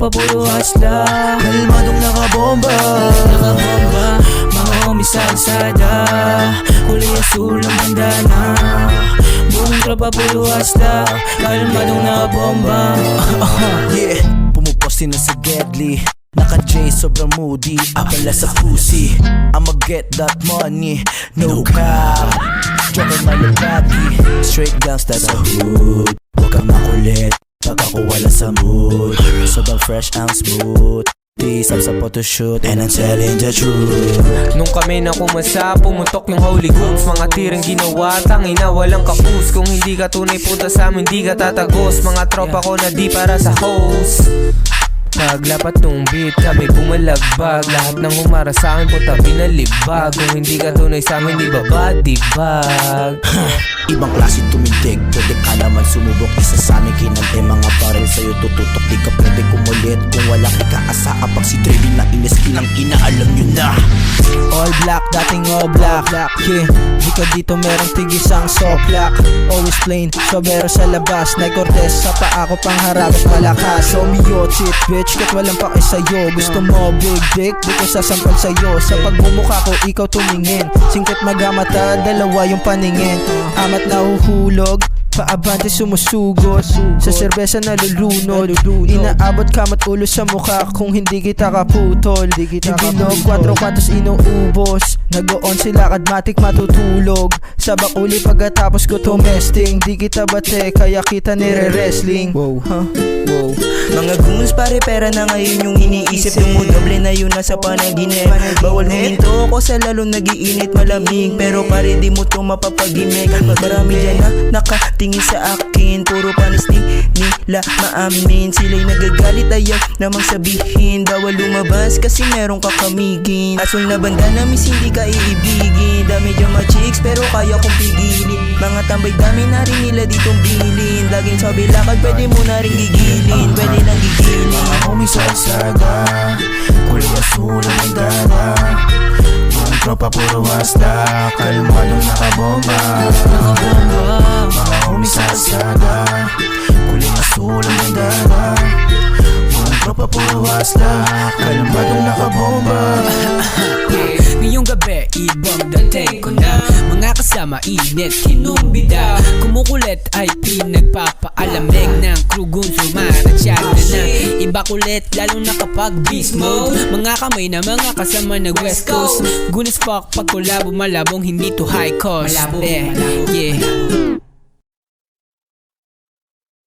tropa puro hasla, kalmadong nakabomba. mga homies sa kalsada, kulay asul ang bandana. Buong tropa puro hasla, kalmadong nakabomba. Yeah, pumuposte na sa Gedli, naka-J sobrang moody, abala sa pussy. I'ma get that money, no cap, joker malabati. Straight gangsta sa hood, huwag kang makulit pag ako wala sa mood. Sobrang fresh ang smooth, tisap sa photoshoot, and I'm telling the truth. Nung kami na kumasa, pumutok yung holy goods. Mga tirang ginawa, tangina walang kapus. Kung hindi ka tunay puta sa amin, di ka tatagos. Mga tropa ko na di para sa host. Paglapat nung beat, kami bumalagbag. Lahat ng humara sa akin, puta pinalibag. Kung hindi ka tunay sa amin, di ba badibag? Ibang klase tumindig, pwede ka naman sumubok. Isa sa amin kinante, mga baril sa'yo tututok. Di ka pwede kumulit kung wala ikaasa. Kapag si Dre na inis, kinang ina, alam nyo na. All black, dating all black. Yeah, di ka dito merong tigisang soplak. Always plain, sobero sa labas. Nag-Cortez sa paa ko pang harap at malakas. Show me your tit, bitch, kat walang pake sa'yo. Gusto mo big dick, di ko sasampal sa'yo. Sa pagmumukha ko, ikaw tumingin. Singkot magamata, dalawa yung paningin. Amat nahuhulog, paabante sumusugot. Sa serbesa nalulunod, inaabot kamat ulo sa mukha kung hindi kita kaputol. Dibinog, 4 kwantos inuubos. Nag-on sila kadmatik matutulog. Sa bakuli pagkatapos ko tumesting. Di kita bate, kaya kita nire-wrestling. Wow, wow. Mga goons pare pera na ngayon yung iniisip. Dumudoble na yun nasa panaginip. Bawal huminto ako sa lalong nagiinit malamig. Pero pare di mo to mapapagimik. Marami dyan na nakatingin sa akin. Puro panis di nila maamin. Sila'y nagagalit ayaw namang sabihin. Bawal lumabas kasi meron kakamigin. Asul na banda na miss hindi ka iibigin. Dami dyan mga chicks pero kaya kong pigilin. Mga tambay dami na rin nila ditong bilin. Laging sabi lakad pwede mo na rin gigilin. Pwede lang gigilin. Mga homies sa kalsada, kulay asul ang bandana. Buong tropa puro hasla, kalmadong nakabomba. Mga homies sa kalsada, kulay asul ang bandana. Buong tropa puro hasla, kalmadong nakabomba. Ngayong gabi, ibang dating ko na. Mga kasama, init, kinumbida. Kumukulit ay pinagpapaalamig ng crew gun. Sumarachat na ng iba kulit, lalo na kapag beast mode. Mga kamay na mga kasama na West Coast. Gunis fuck, pag kolabo malabong hindi to high cost. Yeah.